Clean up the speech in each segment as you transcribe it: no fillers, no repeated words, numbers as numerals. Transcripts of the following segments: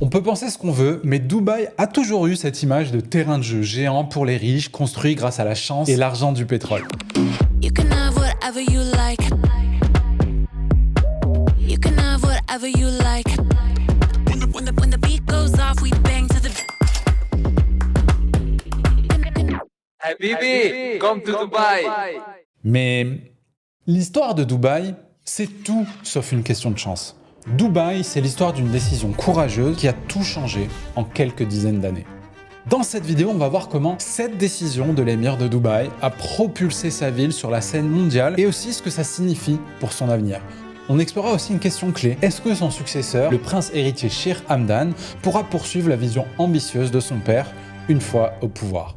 On peut penser ce qu'on veut, mais Dubaï a toujours eu cette image de terrain de jeu géant pour les riches, construit grâce à la chance et l'argent du pétrole. You can have whatever you like. You can have whatever you like. When the beat goes off, we bang to the. Hey Bibi, come to Dubai. Mais l'histoire de Dubaï, c'est tout sauf une question de chance. Dubaï, c'est l'histoire d'une décision courageuse qui a tout changé en quelques dizaines d'années. Dans cette vidéo, on va voir comment cette décision de l'émir de Dubaï a propulsé sa ville sur la scène mondiale et aussi ce que ça signifie pour son avenir. On explorera aussi une question clé. Est-ce que son successeur, le prince héritier Sheikh Hamdan, pourra poursuivre la vision ambitieuse de son père une fois au pouvoir?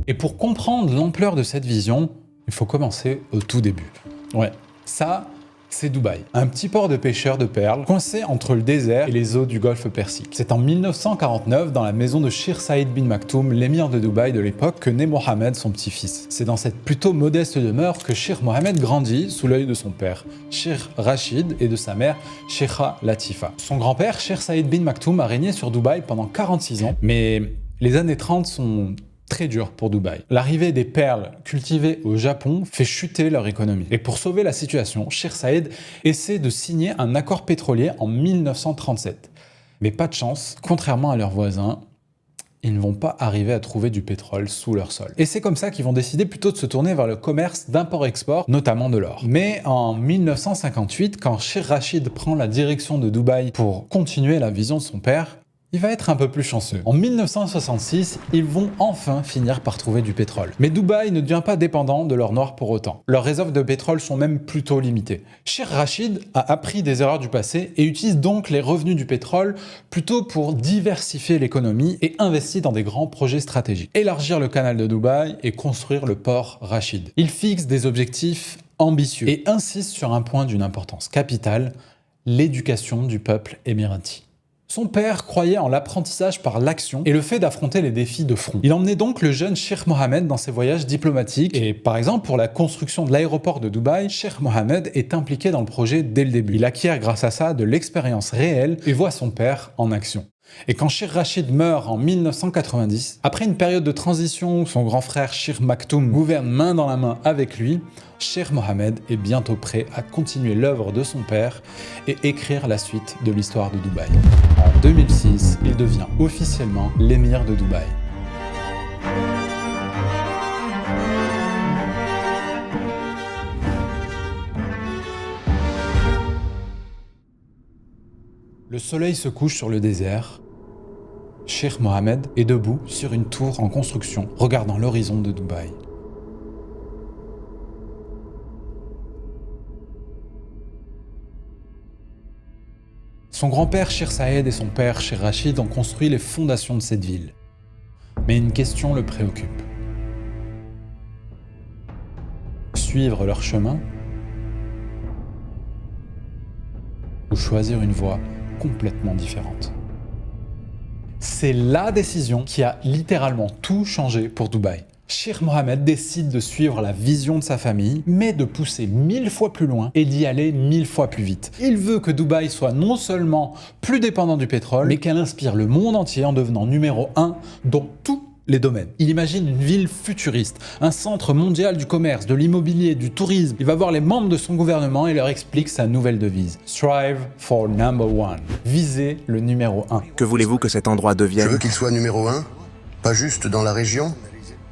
Et pour comprendre l'ampleur de cette vision, il faut commencer au tout début. Ouais, ça, c'est Dubaï, un petit port de pêcheurs de perles coincé entre le désert et les eaux du golfe Persique. C'est en 1949, dans la maison de Sheikh Saïd bin Maktoum, l'émir de Dubaï de l'époque, que naît Mohammed, son petit-fils. C'est dans cette plutôt modeste demeure que Sheikh Mohammed grandit sous l'œil de son père, Sheikh Rachid, et de sa mère, Sheikha Latifa. Son grand-père, Sheikh Saïd bin Maktoum, a régné sur Dubaï pendant 46 ans, mais les années 30 sont très dur pour Dubaï. L'arrivée des perles cultivées au Japon fait chuter leur économie. Et pour sauver la situation, Sheikh Saïd essaie de signer un accord pétrolier en 1937. Mais pas de chance, contrairement à leurs voisins, ils ne vont pas arriver à trouver du pétrole sous leur sol. Et c'est comme ça qu'ils vont décider plutôt de se tourner vers le commerce d'import-export, notamment de l'or. Mais en 1958, quand Sheikh Rachid prend la direction de Dubaï pour continuer la vision de son père, il va être un peu plus chanceux. En 1966, ils vont enfin finir par trouver du pétrole. Mais Dubaï ne devient pas dépendant de l'or noir pour autant. Leurs réserves de pétrole sont même plutôt limitées. Sheikh Rachid a appris des erreurs du passé et utilise donc les revenus du pétrole plutôt pour diversifier l'économie et investit dans des grands projets stratégiques. Élargir le canal de Dubaï et construire le port Rachid. Il fixe des objectifs ambitieux et insiste sur un point d'une importance capitale, l'éducation du peuple émirati. Son père croyait en l'apprentissage par l'action et le fait d'affronter les défis de front. Il emmenait donc le jeune Sheikh Mohammed dans ses voyages diplomatiques et par exemple pour la construction de l'aéroport de Dubaï, Sheikh Mohammed est impliqué dans le projet dès le début. Il acquiert grâce à ça de l'expérience réelle et voit son père en action. Et quand Sheikh Rachid meurt en 1990, après une période de transition où son grand frère Sheikh Maktoum gouverne main dans la main avec lui, Sheikh Mohammed est bientôt prêt à continuer l'œuvre de son père et écrire la suite de l'histoire de Dubaï. En 2006, il devient officiellement l'émir de Dubaï. Le soleil se couche sur le désert. Sheikh Mohammed est debout sur une tour en construction, regardant l'horizon de Dubaï. Son grand-père Sheikh Saïd et son père Sheikh Rachid ont construit les fondations de cette ville. Mais une question le préoccupe. Suivre leur chemin ou choisir une voie complètement différente. C'est la décision qui a littéralement tout changé pour Dubaï. Sheikh Mohammed décide de suivre la vision de sa famille, mais de pousser 1000 fois plus loin et d'y aller 1000 fois plus vite. Il veut que Dubaï soit non seulement plus dépendant du pétrole, mais qu'elle inspire le monde entier en devenant numéro 1 dans tous les domaines. Il imagine une ville futuriste, un centre mondial du commerce, de l'immobilier, du tourisme. Il va voir les membres de son gouvernement et leur explique sa nouvelle devise. Strive for number one. Visez le numéro 1. Que voulez-vous que cet endroit Je devienne? veux qu'il soit numéro 1, pas juste dans la région,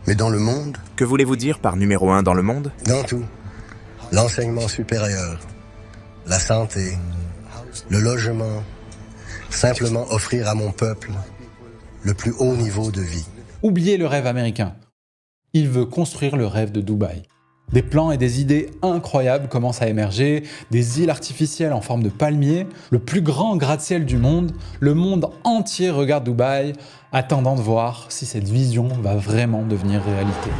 mais dans le monde. Que voulez-vous dire par numéro 1 dans le monde? Dans tout. L'enseignement supérieur, la santé, le logement. Simplement offrir à mon peuple le plus haut niveau de vie. Oubliez le rêve américain. Il veut construire le rêve de Dubaï. Des plans et des idées incroyables commencent à émerger, des îles artificielles en forme de palmiers, le plus grand gratte-ciel du monde, le monde entier regarde Dubaï, attendant de voir si cette vision va vraiment devenir réalité.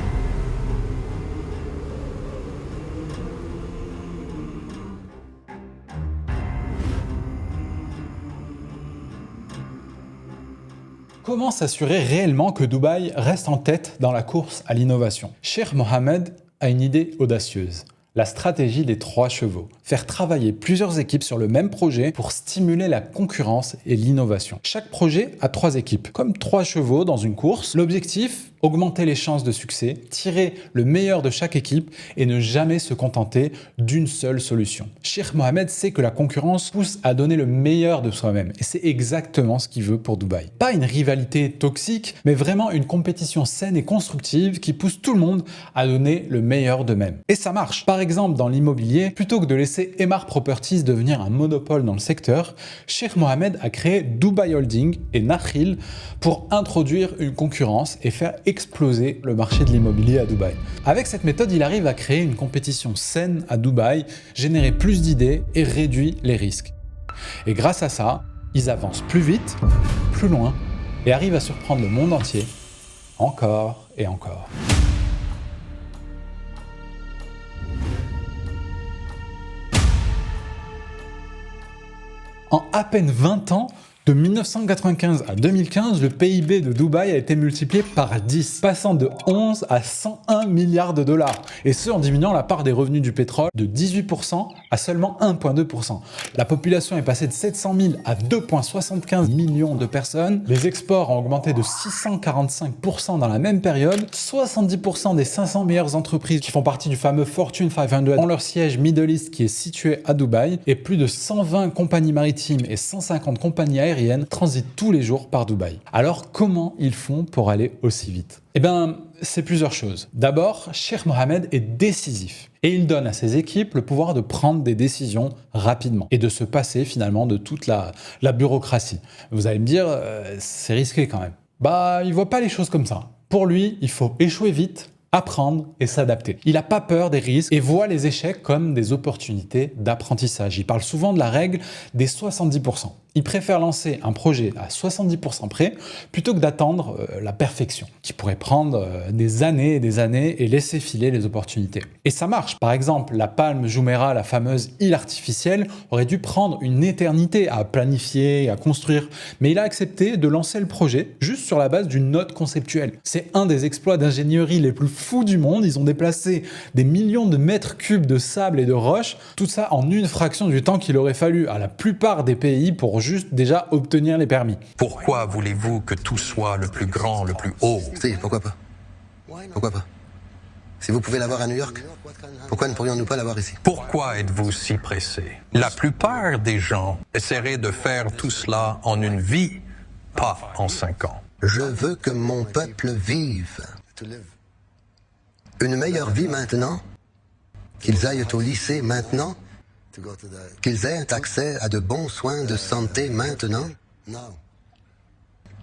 Comment s'assurer réellement que Dubaï reste en tête dans la course à l'innovation? Sheikh Mohammed a une idée audacieuse, la stratégie des 3 chevaux. Faire travailler plusieurs équipes sur le même projet pour stimuler la concurrence et l'innovation. Chaque projet a 3 équipes, comme 3 chevaux dans une course. L'objectif, augmenter les chances de succès, tirer le meilleur de chaque équipe et ne jamais se contenter d'une seule solution. Sheikh Mohammed sait que la concurrence pousse à donner le meilleur de soi-même et c'est exactement ce qu'il veut pour Dubaï. Pas une rivalité toxique, mais vraiment une compétition saine et constructive qui pousse tout le monde à donner le meilleur d'eux-mêmes. Et ça marche. Par exemple, dans l'immobilier, plutôt que de laisser Emaar Properties devenir un monopole dans le secteur, Sheikh Mohammed a créé Dubai Holding et Nakheel pour introduire une concurrence et faire exploser le marché de l'immobilier à Dubaï. Avec cette méthode, il arrive à créer une compétition saine à Dubaï, générer plus d'idées et réduit les risques. Et grâce à ça, ils avancent plus vite, plus loin et arrivent à surprendre le monde entier, encore et encore. En à peine 20 ans, de 1995 à 2015, le PIB de Dubaï a été multiplié par 10, passant de 11 à 101 milliards de dollars. Et ce, en diminuant la part des revenus du pétrole de 18% à seulement 1,2%. La population est passée de 700 000 à 2,75 millions de personnes. Les exports ont augmenté de 645% dans la même période. 70% des 500 meilleures entreprises qui font partie du fameux Fortune 500 ont leur siège Middle East qui est situé à Dubaï. Et plus de 120 compagnies maritimes et 150 compagnies aériennes transitent tous les jours par Dubaï. Alors comment ils font pour aller aussi vite? Eh bien, c'est plusieurs choses. D'abord, Sheikh Mohammed est décisif et il donne à ses équipes le pouvoir de prendre des décisions rapidement et de se passer finalement de toute la bureaucratie. Vous allez me dire, c'est risqué quand même. Bah, il voit pas les choses comme ça. Pour lui, il faut échouer vite, apprendre et s'adapter. Il n'a pas peur des risques et voit les échecs comme des opportunités d'apprentissage. Il parle souvent de la règle des 70%. Il préfère lancer un projet à 70% près plutôt que d'attendre la perfection, qui pourrait prendre des années et des années et laisser filer les opportunités. Et ça marche. Par exemple, la Palme Jumeirah, la fameuse île artificielle, aurait dû prendre une éternité à planifier et à construire. Mais il a accepté de lancer le projet juste sur la base d'une note conceptuelle. C'est un des exploits d'ingénierie les plus fous du monde. Ils ont déplacé des millions de mètres cubes de sable et de roches, tout ça en une fraction du temps qu'il aurait fallu à la plupart des pays pour juste déjà obtenir les permis. Pourquoi voulez-vous que tout soit le plus grand, le plus haut? Si, pourquoi pas? Pourquoi pas? Si vous pouvez l'avoir à New York, pourquoi ne pourrions-nous pas l'avoir ici? Pourquoi êtes-vous si pressé? La plupart des gens essaieraient de faire tout cela en une vie, pas en 5 ans. Je veux que mon peuple vive une meilleure vie maintenant, qu'ils aillent au lycée maintenant, qu'ils aient accès à de bons soins de santé maintenant,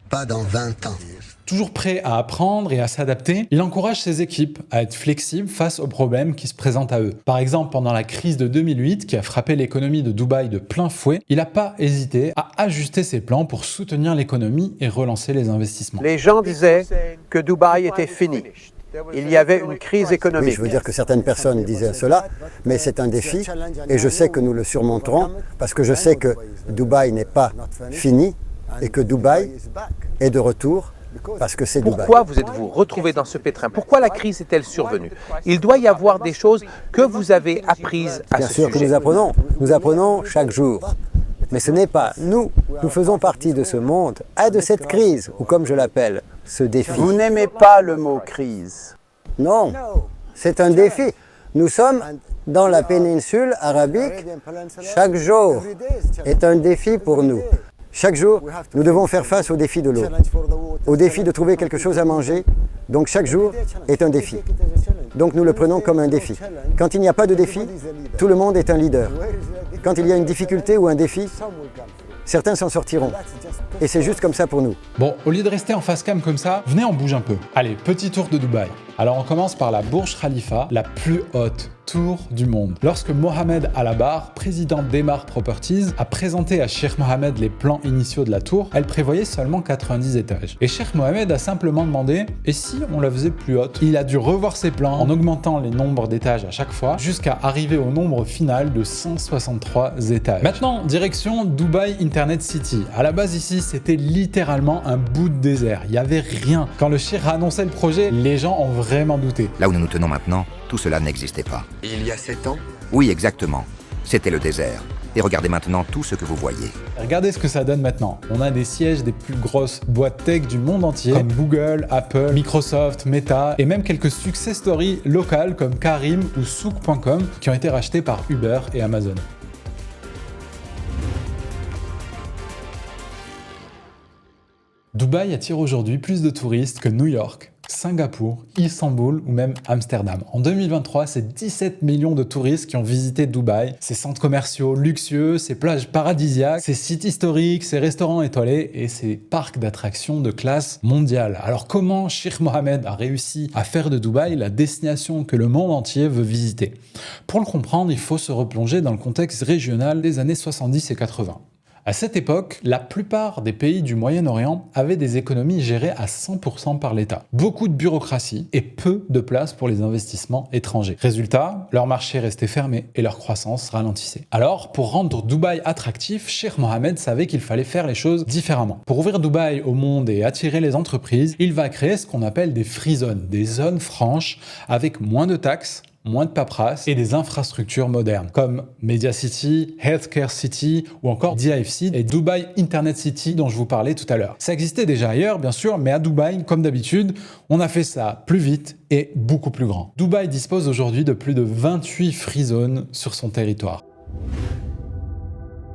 pas dans 20 ans. Toujours prêt à apprendre et à s'adapter, il encourage ses équipes à être flexibles face aux problèmes qui se présentent à eux. Par exemple, pendant la crise de 2008 qui a frappé l'économie de Dubaï de plein fouet, il n'a pas hésité à ajuster ses plans pour soutenir l'économie et relancer les investissements. Les gens disaient que Dubaï était fini. Il y avait une crise économique. Oui, je veux dire que certaines personnes disaient cela, mais c'est un défi et je sais que nous le surmonterons parce que je sais que Dubaï n'est pas fini et que Dubaï est de retour parce que c'est Dubaï. Pourquoi vous êtes-vous retrouvé dans ce pétrin? Pourquoi la crise est-elle survenue? Il doit y avoir des choses que vous avez apprises à Bien ce sûr que sujet. nous apprenons chaque jour. Mais ce n'est pas nous. Nous faisons partie de ce monde, de cette crise, ou comme je l'appelle, ce défi. Vous n'aimez pas le mot crise. Non, c'est un défi. Nous sommes dans la péninsule arabique. Chaque jour est un défi pour nous. Chaque jour, nous devons faire face au défi de l'eau, au défi de trouver quelque chose à manger. Donc chaque jour est un défi. Donc nous le prenons comme un défi. Quand il n'y a pas de défi, tout le monde est un leader. Quand il y a une difficulté ou un défi, certains s'en sortiront. Et c'est juste comme ça pour nous. Bon, au lieu de rester en face cam comme ça, venez on bouge un peu. Allez, petit tour de Dubaï. Alors on commence par la Burj Khalifa, la plus haute tour du monde. Lorsque Mohamed Al-Abar, président d'Emaar Properties, a présenté à Sheikh Mohammed les plans initiaux de la tour, elle prévoyait seulement 90 étages. Et Sheikh Mohammed a simplement demandé « et si on la faisait plus haute ?» Il a dû revoir ses plans en augmentant les nombres d'étages à chaque fois, jusqu'à arriver au nombre final de 163 étages. Maintenant, direction Dubai Internet City. À la base ici, c'était littéralement un bout de désert. Il n'y avait rien. Quand le Sheikh a annoncé le projet, les gens ont vraiment douter. Là où nous nous tenons maintenant, tout cela n'existait pas. Il y a 7 ans, Oui, exactement. C'était le désert. Et regardez maintenant tout ce que vous voyez. Regardez ce que ça donne maintenant. On a des sièges des plus grosses boîtes tech du monde entier, comme Google, Apple, Microsoft, Meta, et même quelques success stories locales comme Karim ou Souk.com qui ont été rachetés par Uber et Amazon. Dubaï attire aujourd'hui plus de touristes que New York, Singapour, Istanbul ou même Amsterdam. En 2023, c'est 17 millions de touristes qui ont visité Dubaï. Ses centres commerciaux luxueux, ses plages paradisiaques, ses sites historiques, ses restaurants étoilés et ses parcs d'attractions de classe mondiale. Alors comment Sheikh Mohammed a réussi à faire de Dubaï la destination que le monde entier veut visiter? Pour le comprendre, il faut se replonger dans le contexte régional des années 70 et 80. À cette époque, la plupart des pays du Moyen-Orient avaient des économies gérées à 100% par l'État. Beaucoup de bureaucratie et peu de place pour les investissements étrangers. Résultat, leur marché restait fermé et leur croissance ralentissait. Alors, pour rendre Dubaï attractif, Sheikh Mohammed savait qu'il fallait faire les choses différemment. Pour ouvrir Dubaï au monde et attirer les entreprises, il va créer ce qu'on appelle des free zones, des zones franches avec moins de taxes, moins de paperasse et des infrastructures modernes comme Media City, Healthcare City ou encore DIFC et Dubai Internet City dont je vous parlais tout à l'heure. Ça existait déjà ailleurs bien sûr, mais à Dubaï, comme d'habitude, on a fait ça plus vite et beaucoup plus grand. Dubaï dispose aujourd'hui de plus de 28 free zones sur son territoire.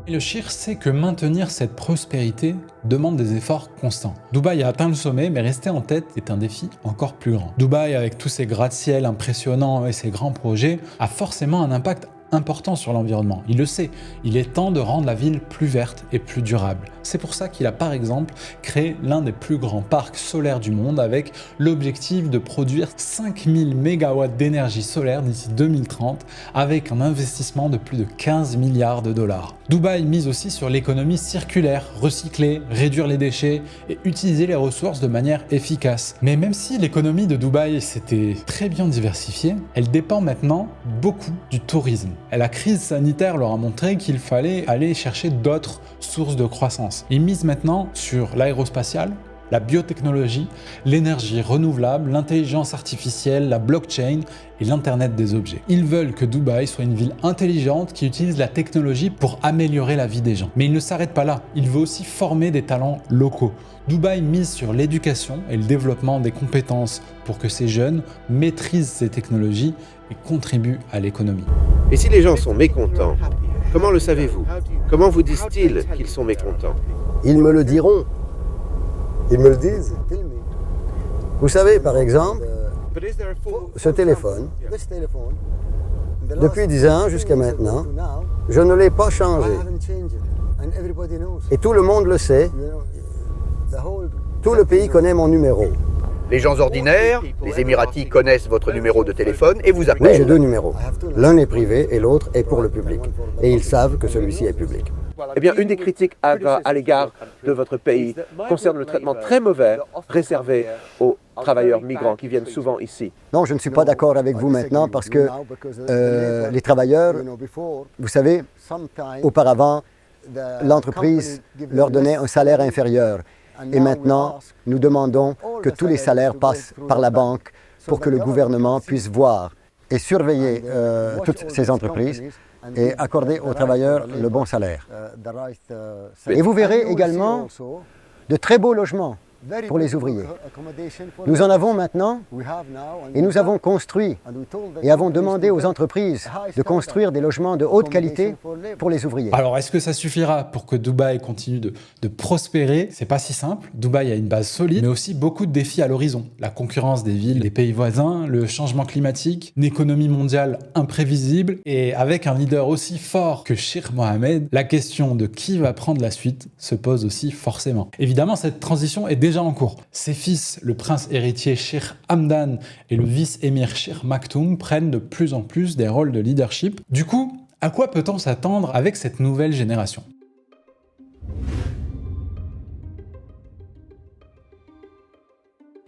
Le Sheikh sait que maintenir cette prospérité demande des efforts constants. Dubaï a atteint le sommet, mais rester en tête est un défi encore plus grand. Dubaï, avec tous ses gratte-ciel impressionnants et ses grands projets, a forcément un impact important sur l'environnement. Il le sait, il est temps de rendre la ville plus verte et plus durable. C'est pour ça qu'il a par exemple créé l'un des plus grands parcs solaires du monde avec l'objectif de produire 5000 MW d'énergie solaire d'ici 2030 avec un investissement de plus de 15 milliards de dollars. Dubaï mise aussi sur l'économie circulaire, recycler, réduire les déchets et utiliser les ressources de manière efficace. Mais même si l'économie de Dubaï s'était très bien diversifiée, elle dépend maintenant beaucoup du tourisme. La crise sanitaire leur a montré qu'il fallait aller chercher d'autres sources de croissance. Ils misent maintenant sur l'aérospatiale, la biotechnologie, l'énergie renouvelable, l'intelligence artificielle, la blockchain et l'Internet des objets. Ils veulent que Dubaï soit une ville intelligente qui utilise la technologie pour améliorer la vie des gens. Mais il ne s'arrête pas là, il veut aussi former des talents locaux. Dubaï mise sur l'éducation et le développement des compétences pour que ces jeunes maîtrisent ces technologies et contribuent à l'économie. Et si les gens sont mécontents, comment le savez-vous? Comment vous disent-ils qu'ils sont mécontents? Ils me le diront. ils me le disent. Vous savez, par exemple, ce téléphone, depuis 10 ans jusqu'à maintenant, je ne l'ai pas changé. Et tout le monde le sait. Tout le pays connaît mon numéro. Les gens ordinaires, les Émiratis connaissent votre numéro de téléphone et vous appellent. Oui, j'ai 2 numéros. L'un est privé et l'autre est pour le public. Et ils savent que celui-ci est public. Eh bien, une des critiques à l'égard de votre pays concerne le traitement très mauvais réservé aux travailleurs migrants qui viennent souvent ici. Non, je ne suis pas d'accord avec vous maintenant parce que les travailleurs, vous savez, auparavant, l'entreprise leur donnait un salaire inférieur. Et maintenant, nous demandons que tous les salaires passent par la banque pour que le gouvernement puisse voir et surveiller toutes ces entreprises et accorder aux travailleurs le bon salaire. Et vous verrez également de très beaux logements pour les ouvriers. Nous en avons maintenant et nous avons construit et avons demandé aux entreprises de construire des logements de haute qualité pour les ouvriers. Alors, est-ce que ça suffira pour que Dubaï continue de prospérer? C'est pas si simple. Dubaï a une base solide, mais aussi beaucoup de défis à l'horizon. La concurrence des villes, des pays voisins, le changement climatique, une économie mondiale imprévisible et avec un leader aussi fort que Sheikh Mohammed, la question de qui va prendre la suite se pose aussi forcément. Évidemment, cette transition est déjà en cours. Ses fils, le prince héritier Sheikh Hamdan et le vice-émir Sheikh Maktoum prennent de plus en plus des rôles de leadership. Du coup, à quoi peut-on s'attendre avec cette nouvelle génération ?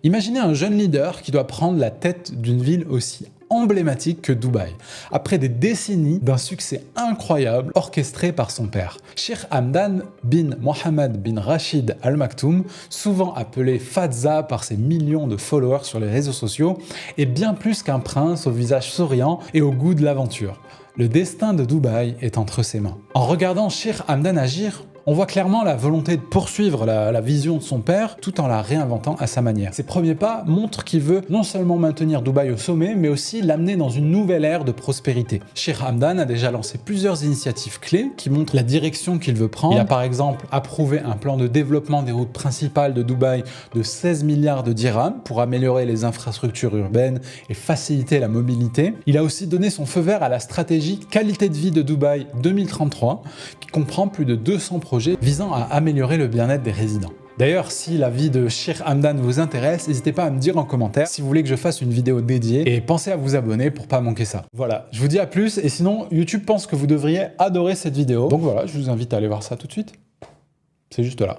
Imaginez un jeune leader qui doit prendre la tête d'une ville aussi emblématique que Dubaï, après des décennies d'un succès incroyable orchestré par son père. Sheikh Hamdan bin Mohammed bin Rachid Al Maktoum, souvent appelé Fazza par ses millions de followers sur les réseaux sociaux, est bien plus qu'un prince au visage souriant et au goût de l'aventure. Le destin de Dubaï est entre ses mains. En regardant Sheikh Hamdan agir, on voit clairement la volonté de poursuivre la vision de son père tout en la réinventant à sa manière. Ses premiers pas montrent qu'il veut non seulement maintenir Dubaï au sommet, mais aussi l'amener dans une nouvelle ère de prospérité. Sheikh Hamdan a déjà lancé plusieurs initiatives clés qui montrent la direction qu'il veut prendre. Il a par exemple approuvé un plan de développement des routes principales de Dubaï de 16 milliards de dirhams pour améliorer les infrastructures urbaines et faciliter la mobilité. Il a aussi donné son feu vert à la stratégie qualité de vie de Dubaï 2033 qui comprend plus de 200 projets visant à améliorer le bien-être des résidents. D'ailleurs, si la vie de Sheikh Hamdan vous intéresse, n'hésitez pas à me dire en commentaire si vous voulez que je fasse une vidéo dédiée et pensez à vous abonner pour pas manquer ça. Voilà, je vous dis à plus et sinon YouTube pense que vous devriez adorer cette vidéo. Donc voilà, je vous invite à aller voir ça tout de suite. C'est juste là.